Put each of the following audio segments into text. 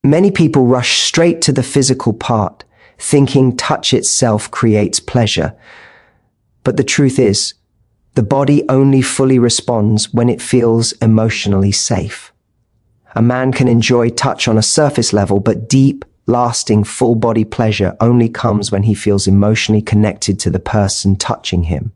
Many people rush straight to the physical part, thinking touch itself creates pleasure. But the truth is, the body only fully responds when it feels emotionally safe. A man can enjoy touch on a surface level, but deep, lasting, full-body pleasure only comes when he feels emotionally connected to the person touching him.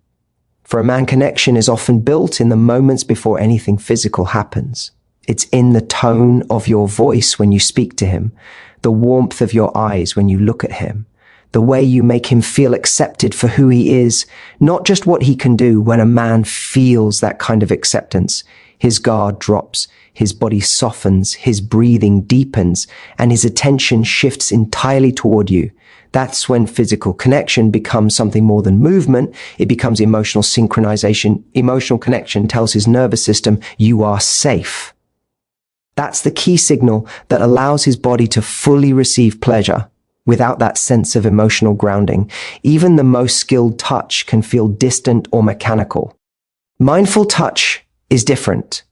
For a man, connection is often built in the moments before anything physical happens. It's in the tone of your voice when you speak to him, the warmth of your eyes when you look at him, the way you make him feel accepted for who he is, not just what he can do. When a man feels that kind of acceptance, his guard drops, his body softens, his breathing deepens, and his attention shifts entirely toward you. That's when physical connection becomes something more than movement. It becomes emotional synchronization. Emotional connection tells his nervous system, you are safe. That's the key signal that allows his body to fully receive pleasure. Without that sense of emotional grounding, even the most skilled touch can feel distant or mechanical. Mindful touch is different.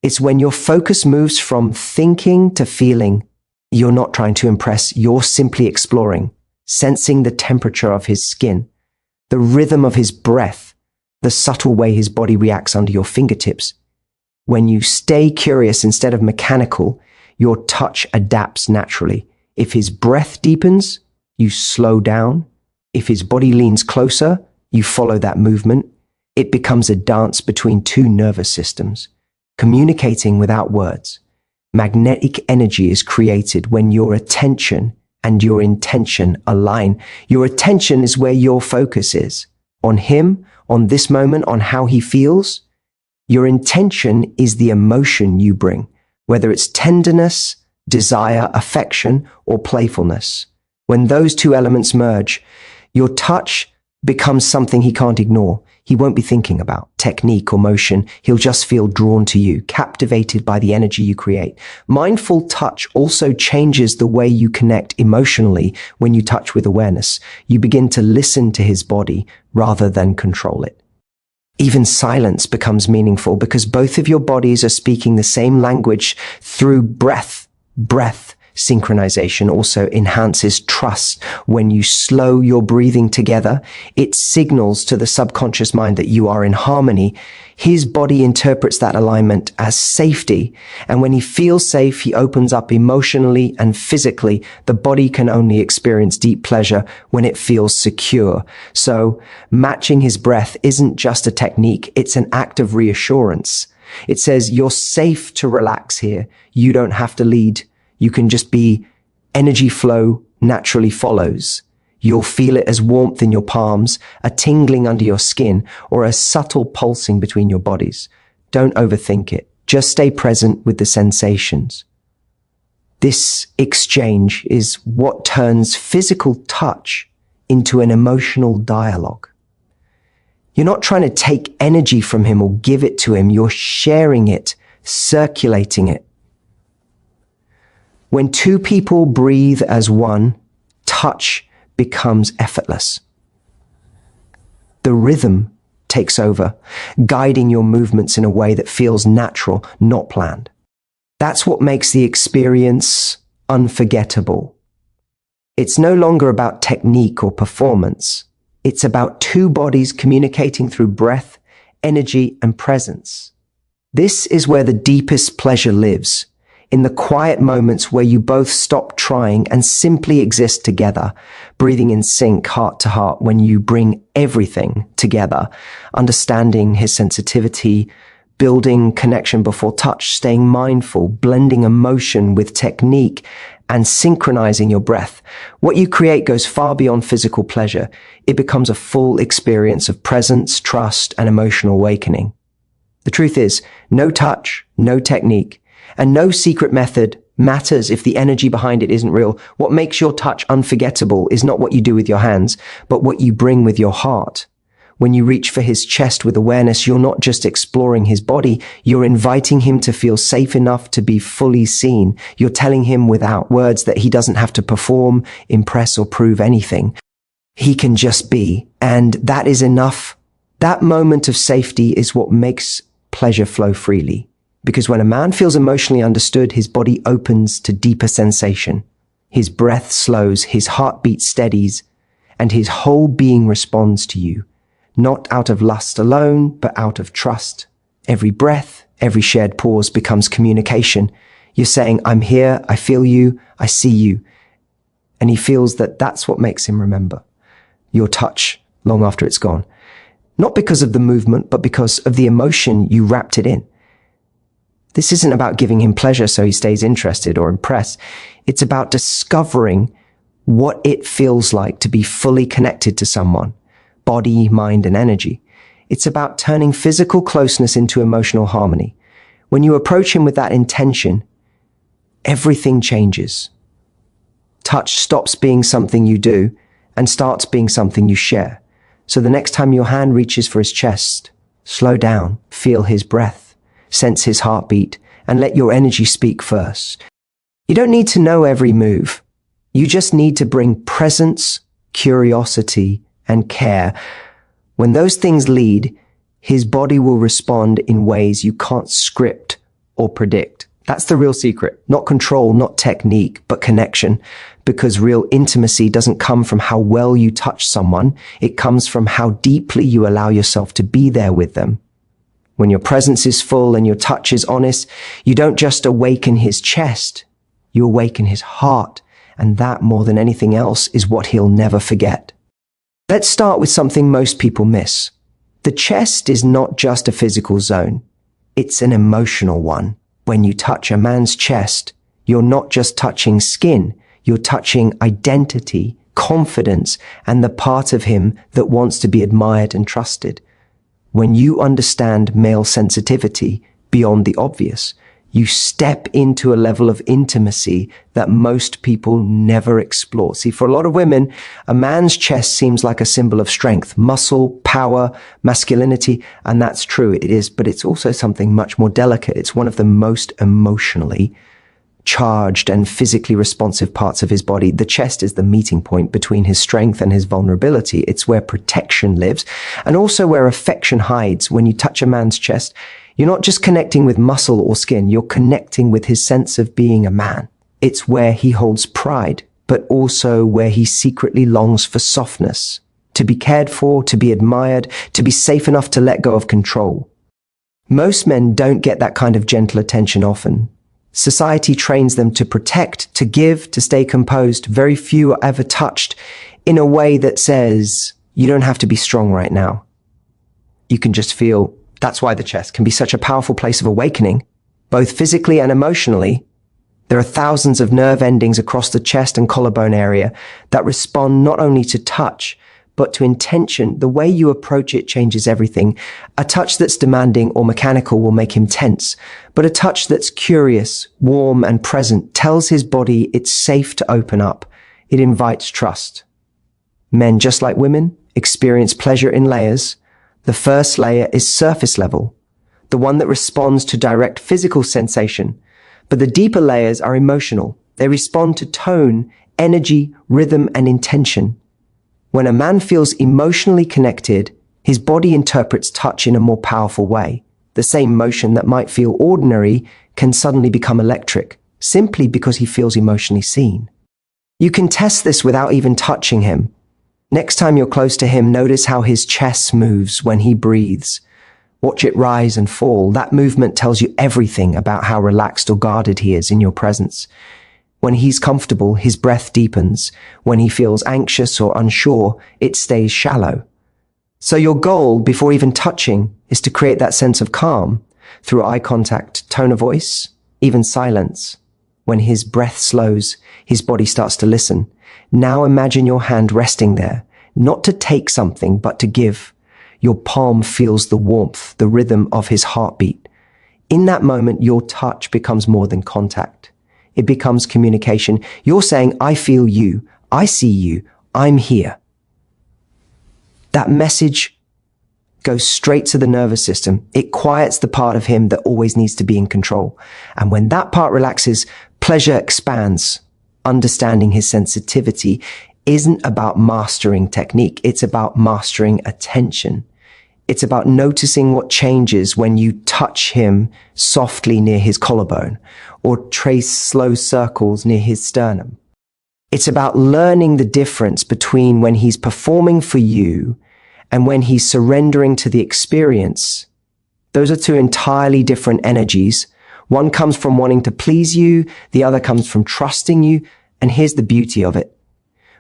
It's when your focus moves from thinking to feeling. You're not trying to impress, you're simply exploring, sensing the temperature of his skin, the rhythm of his breath, the subtle way his body reacts under your fingertips. When you stay curious instead of mechanical, your touch adapts naturally. If his breath deepens, you slow down. If his body leans closer, you follow that movement. It becomes a dance between two nervous systems, communicating without words. Magnetic energy is created when your attention and your intention align. Your attention is where your focus is. On him, on this moment, on how he feels. Your intention is the emotion you bring, whether it's tenderness, desire, affection, or playfulness. When those two elements merge, your touch becomes something he can't ignore. He won't be thinking about technique or motion. He'll just feel drawn to you, captivated by the energy you create. Mindful touch also changes the way you connect emotionally when you touch with awareness. You begin to listen to his body rather than control it. Even silence becomes meaningful because both of your bodies are speaking the same language through breath. Breath synchronization also enhances trust. When you slow your breathing together, it signals to the subconscious mind that you are in harmony. His body interprets that alignment as safety. And when he feels safe, he opens up emotionally and physically. The body can only experience deep pleasure when it feels secure. So matching his breath isn't just a technique. It's an act of reassurance. It says you're safe to relax here. You don't have to lead. You can just be. Energy flow naturally follows. You'll feel it as warmth in your palms, a tingling under your skin, or a subtle pulsing between your bodies. Don't overthink it. Just stay present with the sensations. This exchange is what turns physical touch into an emotional dialogue. You're not trying to take energy from him or give it to him. You're sharing it, circulating it. When two people breathe as one, touch becomes effortless. The rhythm takes over, guiding your movements in a way that feels natural, not planned. That's what makes the experience unforgettable. It's no longer about technique or performance. It's about two bodies communicating through breath, energy, and presence. This is where the deepest pleasure lives. In the quiet moments where you both stop trying and simply exist together, breathing in sync, heart to heart, when you bring everything together, understanding his sensitivity, building connection before touch, staying mindful, blending emotion with technique, and synchronizing your breath. What you create goes far beyond physical pleasure. It becomes a full experience of presence, trust, and emotional awakening. The truth is, no touch, no technique, and no secret method matters if the energy behind it isn't real. What makes your touch unforgettable is not what you do with your hands, but what you bring with your heart. When you reach for his chest with awareness, you're not just exploring his body, you're inviting him to feel safe enough to be fully seen. You're telling him without words that he doesn't have to perform, impress, or prove anything. He can just be, and that is enough. That moment of safety is what makes pleasure flow freely. Because when a man feels emotionally understood, his body opens to deeper sensation. His breath slows, his heartbeat steadies, and his whole being responds to you, not out of lust alone, but out of trust. Every breath, every shared pause becomes communication. You're saying, I'm here, I feel you, I see you. And he feels that that's what makes him remember your touch long after it's gone. Not because of the movement, but because of the emotion you wrapped it in. This isn't about giving him pleasure so he stays interested or impressed. It's about discovering what it feels like to be fully connected to someone, body, mind, and energy. It's about turning physical closeness into emotional harmony. When you approach him with that intention, everything changes. Touch stops being something you do and starts being something you share. So the next time your hand reaches for his chest, slow down, feel his breath, sense his heartbeat, and let your energy speak first. You don't need to know every move. You just need to bring presence, curiosity, and care. When those things lead, his body will respond in ways you can't script or predict. That's the real secret. Not control, not technique, but connection. Because real intimacy doesn't come from how well you touch someone. It comes from how deeply you allow yourself to be there with them. When your presence is full and your touch is honest, you don't just awaken his chest, you awaken his heart. And that, more than anything else, is what he'll never forget. Let's start with something most people miss. The chest is not just a physical zone. It's an emotional one. When you touch a man's chest, you're not just touching skin, you're touching identity, confidence, and the part of him that wants to be admired and trusted. When you understand male sensitivity beyond the obvious, you step into a level of intimacy that most people never explore. See, for a lot of women, a man's chest seems like a symbol of strength, muscle, power, masculinity, and that's true, it is, but it's also something much more delicate. It's one of the most emotionally charged and physically responsive parts of his body. The chest is the meeting point between his strength and his vulnerability. It's where protection lives and also where affection hides. When you touch a man's chest, you're not just connecting with muscle or skin, you're connecting with his sense of being a man. It's where he holds pride, but also where he secretly longs for softness, to be cared for, to be admired, to be safe enough to let go of control. Most men don't get that kind of gentle attention often. Society trains them to protect, to give, to stay composed. Very few are ever touched in a way that says, you don't have to be strong right now. You can just feel. That's why the chest can be such a powerful place of awakening, both physically and emotionally. There are thousands of nerve endings across the chest and collarbone area that respond not only to touch, but to intention. The way you approach it changes everything. A touch that's demanding or mechanical will make him tense, but a touch that's curious, warm, and present tells his body it's safe to open up. It invites trust. Men, just like women, experience pleasure in layers. The first layer is surface level, the one that responds to direct physical sensation. But the deeper layers are emotional. They respond to tone, energy, rhythm, and intention. When a man feels emotionally connected, his body interprets touch in a more powerful way. The same motion that might feel ordinary can suddenly become electric, simply because he feels emotionally seen. You can test this without even touching him. Next time you're close to him, notice how his chest moves when he breathes. Watch it rise and fall. That movement tells you everything about how relaxed or guarded he is in your presence. When he's comfortable, his breath deepens. When he feels anxious or unsure, it stays shallow. So your goal, before even touching, is to create that sense of calm through eye contact, tone of voice, even silence. When his breath slows, his body starts to listen. Now imagine your hand resting there, not to take something, but to give. Your palm feels the warmth, the rhythm of his heartbeat. In that moment, your touch becomes more than contact. It becomes communication. You're saying, I feel you, I see you, I'm here. That message goes straight to the nervous system. It quiets the part of him that always needs to be in control. And when that part relaxes, pleasure expands. Understanding his sensitivity isn't about mastering technique. It's about mastering attention. It's about noticing what changes when you touch him softly near his collarbone or trace slow circles near his sternum. It's about learning the difference between when he's performing for you and when he's surrendering to the experience. Those are two entirely different energies. One comes from wanting to please you, the other comes from trusting you, and here's the beauty of it.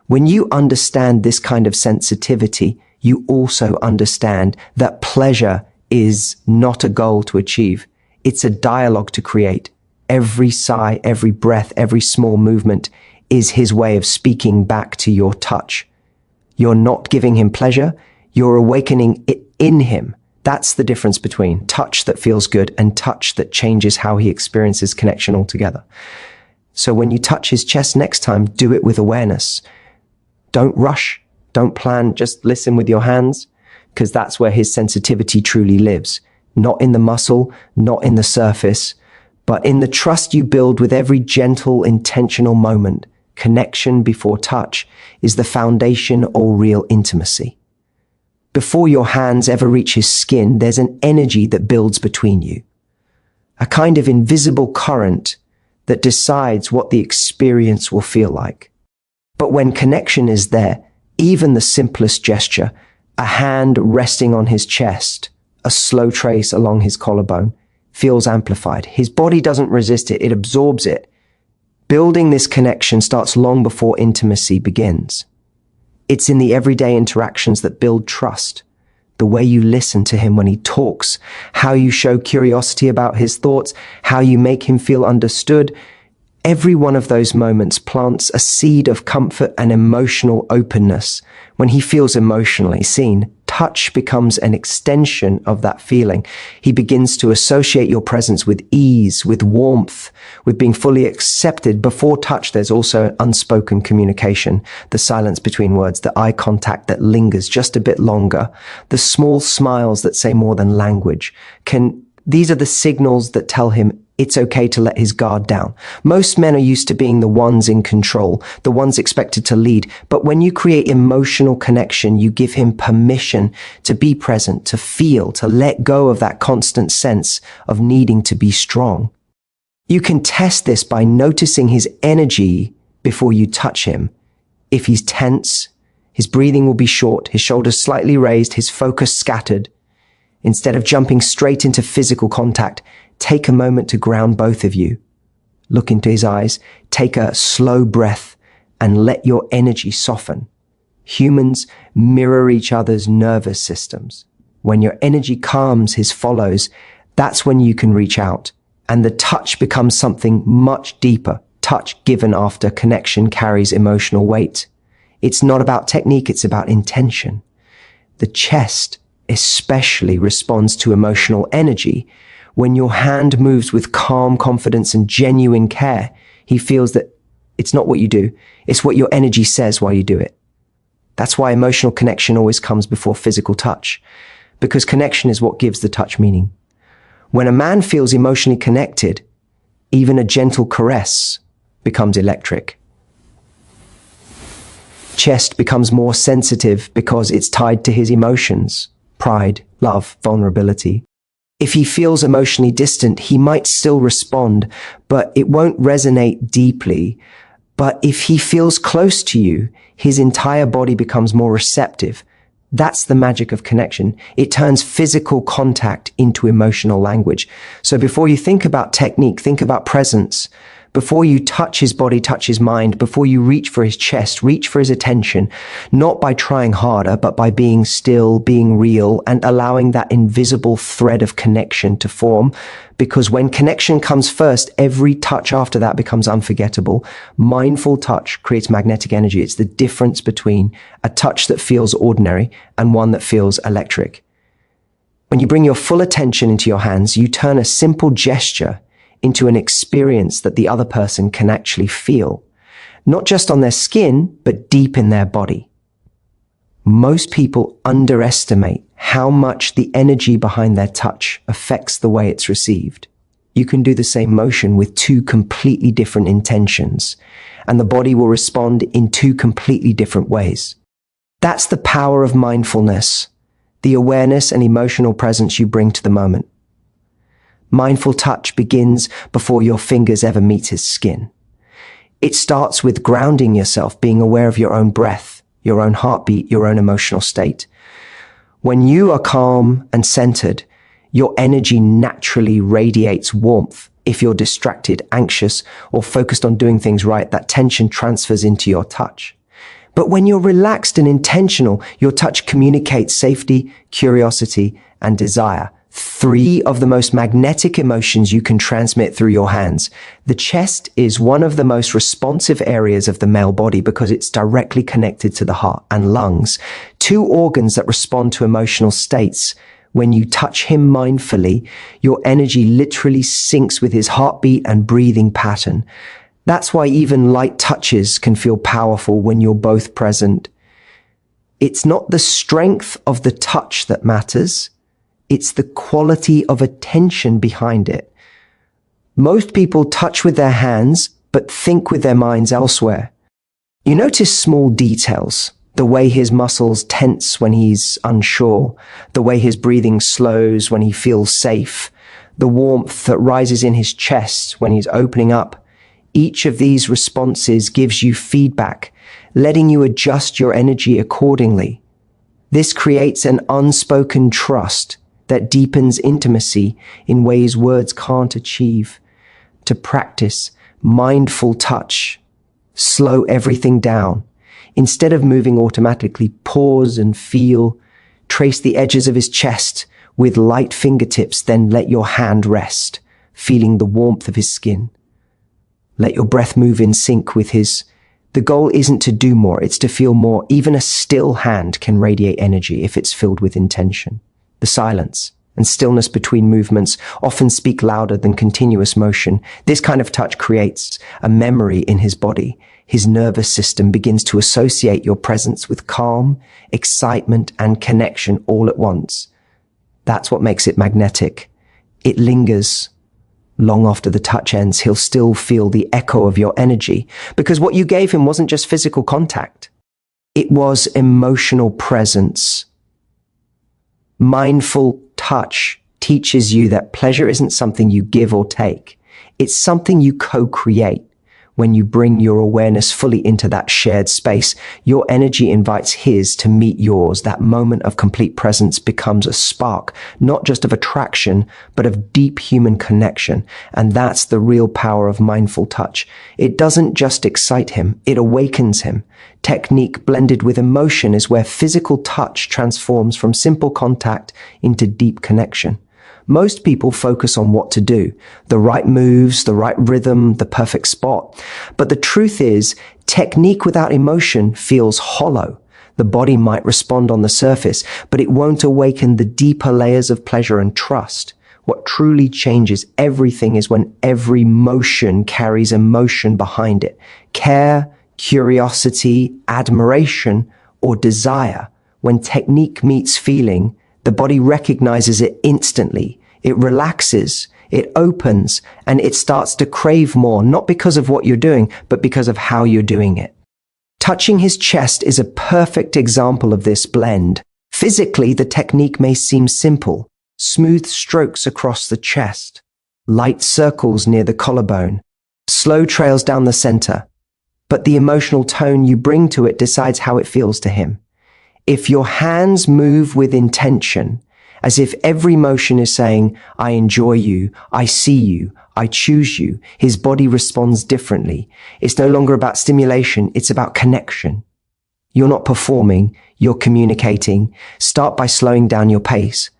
When you understand this kind of sensitivity, you also understand that pleasure is not a goal to achieve. It's a dialogue to create. Every sigh, every breath, every small movement is his way of speaking back to your touch. You're not giving him pleasure, you're awakening it in him. That's the difference between touch that feels good and touch that changes how he experiences connection altogether. So when you touch his chest next time, do it with awareness. Don't rush. Don't plan, just listen with your hands, because that's where his sensitivity truly lives. Not in the muscle, not in the surface, but in the trust you build with every gentle, intentional moment. Connection before touch is the foundation of real intimacy. Before your hands ever reach his skin, there's an energy that builds between you. A kind of invisible current that decides what the experience will feel like. But when connection is there, even the simplest gesture, a hand resting on his chest, a slow trace along his collarbone, feels amplified. His body doesn't resist it, it absorbs it. Building this connection starts long before intimacy begins. It's in the everyday interactions that build trust. The way you listen to him when he talks, how you show curiosity about his thoughts, how you make him feel understood. Every one of those moments plants a seed of comfort and emotional openness. When he feels emotionally seen, touch becomes an extension of that feeling. He begins to associate your presence with ease, with warmth, with being fully accepted. Before touch, there's also unspoken communication, the silence between words, the eye contact that lingers just a bit longer, the small smiles that say more than language. These are the signals that tell him it's okay to let his guard down. Most men are used to being the ones in control, the ones expected to lead. But when you create emotional connection, you give him permission to be present, to feel, to let go of that constant sense of needing to be strong. You can test this by noticing his energy before you touch him. If he's tense, his breathing will be short, his shoulders slightly raised, his focus scattered. Instead of jumping straight into physical contact, take a moment to ground both of you. Look into his eyes, take a slow breath, and let your energy soften. Humans mirror each other's nervous systems. When your energy calms, his follows. That's when you can reach out, and the touch becomes something much deeper. Touch given after connection carries emotional weight. It's not about technique, it's about intention. The chest especially responds to emotional energy. When your hand moves with calm confidence and genuine care, he feels that it's not what you do, it's what your energy says while you do it. That's why emotional connection always comes before physical touch, because connection is what gives the touch meaning. When a man feels emotionally connected, even a gentle caress becomes electric. Chest becomes more sensitive because it's tied to his emotions. Pride, love, vulnerability. If he feels emotionally distant, he might still respond, but it won't resonate deeply. But if he feels close to you, his entire body becomes more receptive. That's the magic of connection. It turns physical contact into emotional language. So before you think about technique, think about presence. Before you touch his body, touch his mind. Before you reach for his chest, reach for his attention, not by trying harder, but by being still, being real, and allowing that invisible thread of connection to form. Because when connection comes first, every touch after that becomes unforgettable. Mindful touch creates magnetic energy. It's the difference between a touch that feels ordinary and one that feels electric. When you bring your full attention into your hands, you turn a simple gesture into an experience that the other person can actually feel, not just on their skin, but deep in their body. Most people underestimate how much the energy behind their touch affects the way it's received. You can do the same motion with two completely different intentions, and the body will respond in two completely different ways. That's the power of mindfulness. the awareness and emotional presence you bring to the moment. Mindful touch begins before your fingers ever meet his skin. It starts with grounding yourself, being aware of your own breath, your own heartbeat, your own emotional state. When you are calm and centered, your energy naturally radiates warmth. If you're distracted, anxious, or focused on doing things right, that tension transfers into your touch. But when you're relaxed and intentional, your touch communicates safety, curiosity, and desire. 3 of the most magnetic emotions you can transmit through your hands. The chest is one of the most responsive areas of the male body because it's directly connected to the heart and lungs, 2 organs that respond to emotional states. When you touch him mindfully, your energy literally syncs with his heartbeat and breathing pattern. That's why even light touches can feel powerful when you're both present. It's not the strength of the touch that matters. It's the quality of attention behind it. Most people touch with their hands, but think with their minds elsewhere. You notice small details, the way his muscles tense when he's unsure, the way his breathing slows when he feels safe, the warmth that rises in his chest when he's opening up. Each of these responses gives you feedback, letting you adjust your energy accordingly. This creates an unspoken trust that deepens intimacy in ways words can't achieve. To practice mindful touch, slow everything down. Instead of moving automatically, pause and feel. Trace the edges of his chest with light fingertips, then let your hand rest, feeling the warmth of his skin. Let your breath move in sync with his. The goal isn't to do more, it's to feel more. Even a still hand can radiate energy if it's filled with intention. The silence and stillness between movements often speak louder than continuous motion. This kind of touch creates a memory in his body. His nervous system begins to associate your presence with calm, excitement, and connection all at once. That's what makes it magnetic. It lingers. Long after the touch ends, he'll still feel the echo of your energy, because what you gave him wasn't just physical contact. It was emotional presence. Mindful touch teaches you that pleasure isn't something you give or take. It's something you co-create. When you bring your awareness fully into that shared space, your energy invites his to meet yours. That moment of complete presence becomes a spark, not just of attraction, but of deep human connection. And that's the real power of mindful touch. It doesn't just excite him, it awakens him. Technique blended with emotion is where physical touch transforms from simple contact into deep connection. Most people focus on what to do, the right moves, the right rhythm, the perfect spot. But the truth is, technique without emotion feels hollow. The body might respond on the surface, but it won't awaken the deeper layers of pleasure and trust. What truly changes everything is when every motion carries emotion behind it. Care, curiosity, admiration, or desire. When technique meets feeling, the body recognizes it instantly. It relaxes, it opens, and it starts to crave more, not because of what you're doing, but because of how you're doing it. Touching his chest is a perfect example of this blend. Physically, the technique may seem simple. Smooth strokes across the chest, light circles near the collarbone, slow trails down the center. But the emotional tone you bring to it decides how it feels to him. If your hands move with intention, as if every motion is saying, I enjoy you, I see you, I choose you, his body responds differently. It's no longer about stimulation, it's about connection. You're not performing, you're communicating. Start by slowing down your pace.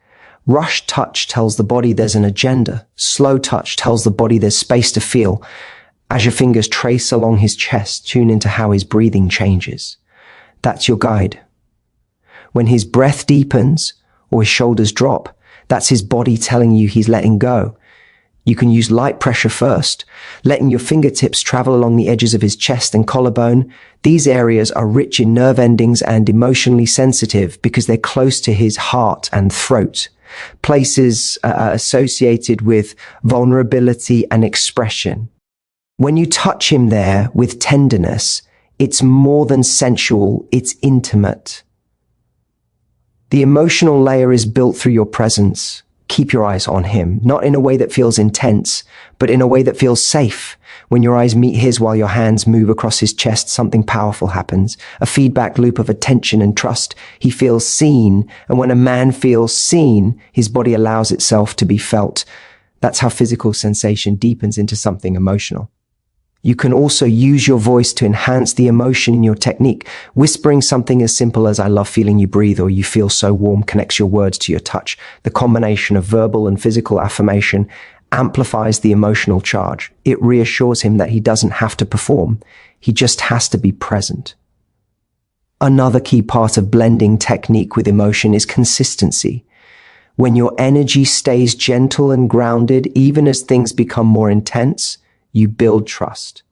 Rush touch tells the body there's an agenda. Slow touch tells the body there's space to feel. As your fingers trace along his chest, tune into how his breathing changes. That's your guide. When his breath deepens or his shoulders drop, that's his body telling you he's letting go. You can use light pressure first, letting your fingertips travel along the edges of his chest and collarbone. These areas are rich in nerve endings and emotionally sensitive because they're close to his heart and throat, places associated with vulnerability and expression. When you touch him there with tenderness, it's more than sensual, it's intimate. The emotional layer is built through your presence. Keep your eyes on him, not in a way that feels intense, but in a way that feels safe. When your eyes meet his while your hands move across his chest, something powerful happens. A feedback loop of attention and trust. He feels seen, and when a man feels seen, his body allows itself to be felt. That's how physical sensation deepens into something emotional. You can also use your voice to enhance the emotion in your technique. Whispering something as simple as "I love feeling you breathe" or "you feel so warm" connects your words to your touch. The combination of verbal and physical affirmation amplifies the emotional charge. It reassures him that he doesn't have to perform. He just has to be present. Another key part of blending technique with emotion is consistency. When your energy stays gentle and grounded, even as things become more intense, you build trust.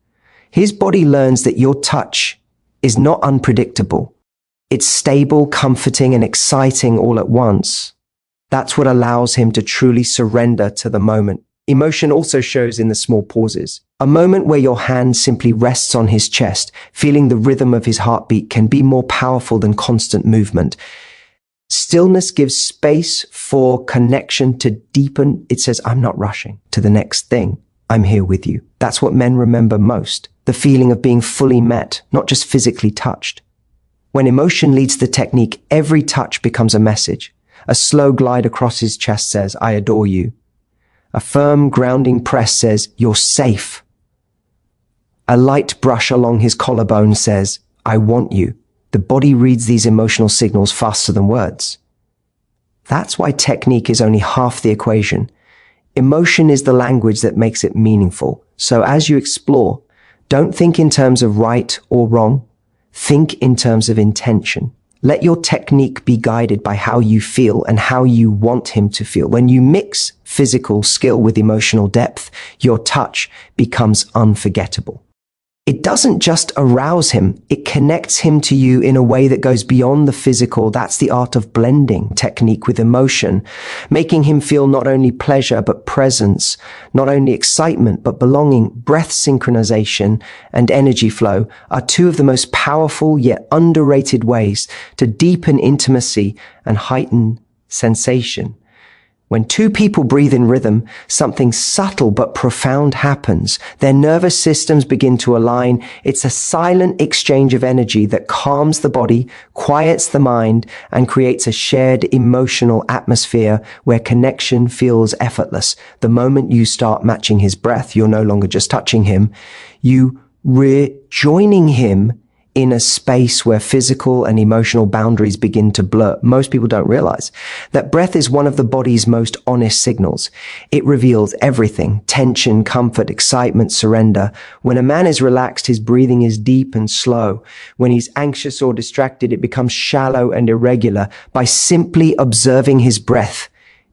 His body learns that your touch is not unpredictable. It's stable, comforting, and exciting all at once. That's what allows him to truly surrender to the moment. Emotion also shows in the small pauses. A moment where your hand simply rests on his chest, feeling the rhythm of his heartbeat, can be more powerful than constant movement. Stillness gives space for connection to deepen. It says, "I'm not rushing to the next thing. I'm here with you." That's what men remember most. The feeling of being fully met, not just physically touched. When emotion leads the technique, every touch becomes a message. A slow glide across his chest says, "I adore you." A firm, grounding press says, "You're safe." A light brush along his collarbone says, "I want you." The body reads these emotional signals faster than words. That's why technique is only half the equation. Emotion is the language that makes it meaningful. So as you explore, don't think in terms of right or wrong. Think in terms of intention. Let your technique be guided by how you feel and how you want him to feel. When you mix physical skill with emotional depth, your touch becomes unforgettable. It doesn't just arouse him, it connects him to you in a way that goes beyond the physical. That's the art of blending technique with emotion, making him feel not only pleasure but presence, not only excitement but belonging. Breath synchronization and energy flow are two of the most powerful yet underrated ways to deepen intimacy and heighten sensation. When two people breathe in rhythm, something subtle but profound happens. Their nervous systems begin to align. It's a silent exchange of energy that calms the body, quiets the mind, and creates a shared emotional atmosphere where connection feels effortless. The moment you start matching his breath, you're no longer just touching him. You're joining him in a space where physical and emotional boundaries begin to blur. Most people don't realize that breath is one of the body's most honest signals. It reveals everything: tension, comfort, excitement, surrender. When a man is relaxed, his breathing is deep and slow. When he's anxious or distracted, it becomes shallow and irregular. By simply observing his breath,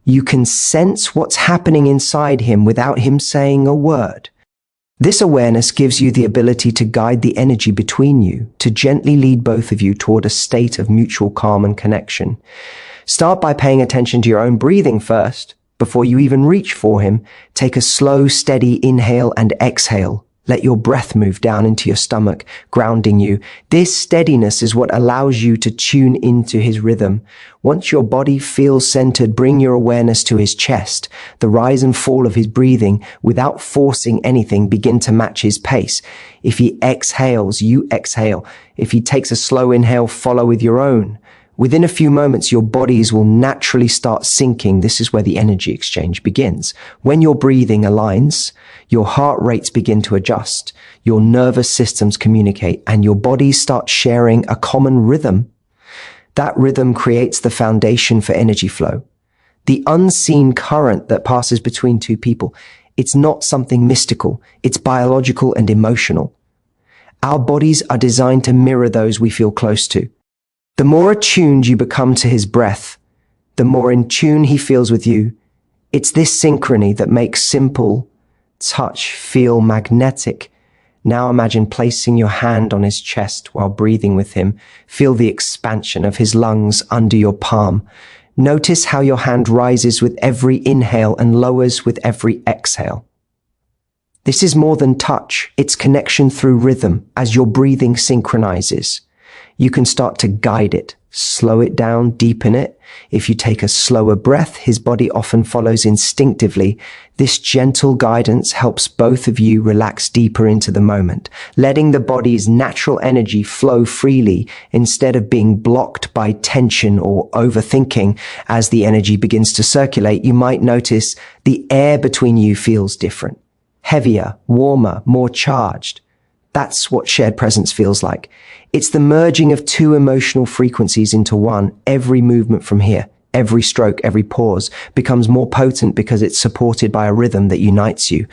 you can sense what's happening inside him without him saying a word. This awareness gives you the ability to guide the energy between you, to gently lead both of you toward a state of mutual calm and connection. Start by paying attention to your own breathing first. Before you even reach for him, take a slow, steady inhale and exhale. Let your breath move down into your stomach, grounding you. This steadiness is what allows you to tune into his rhythm. Once your body feels centered, bring your awareness to his chest. The rise and fall of his breathing, without forcing anything, begin to match his pace. If he exhales, you exhale. If he takes a slow inhale, follow with your own. Within a few moments, your bodies will naturally start syncing. This is where the energy exchange begins. When your breathing aligns, your heart rates begin to adjust, your nervous systems communicate, and your bodies start sharing a common rhythm. That rhythm creates the foundation for energy flow. The unseen current that passes between two people. It's not something mystical. It's biological and emotional. Our bodies are designed to mirror those we feel close to. The more attuned you become to his breath, the more in tune he feels with you. It's this synchrony that makes simple touch feel magnetic. Now imagine placing your hand on his chest while breathing with him. Feel the expansion of his lungs under your palm. Notice how your hand rises with every inhale and lowers with every exhale. This is more than touch. It's connection through rhythm. As your breathing synchronizes, you can start to guide it, slow it down, deepen it. If you take a slower breath, his body often follows instinctively. This gentle guidance helps both of you relax deeper into the moment, letting the body's natural energy flow freely instead of being blocked by tension or overthinking. As the energy begins to circulate, you might notice the air between you feels different, heavier, warmer, more charged. That's what shared presence feels like. It's the merging of two emotional frequencies into one. Every movement from here, every stroke, every pause becomes more potent because it's supported by a rhythm that unites you.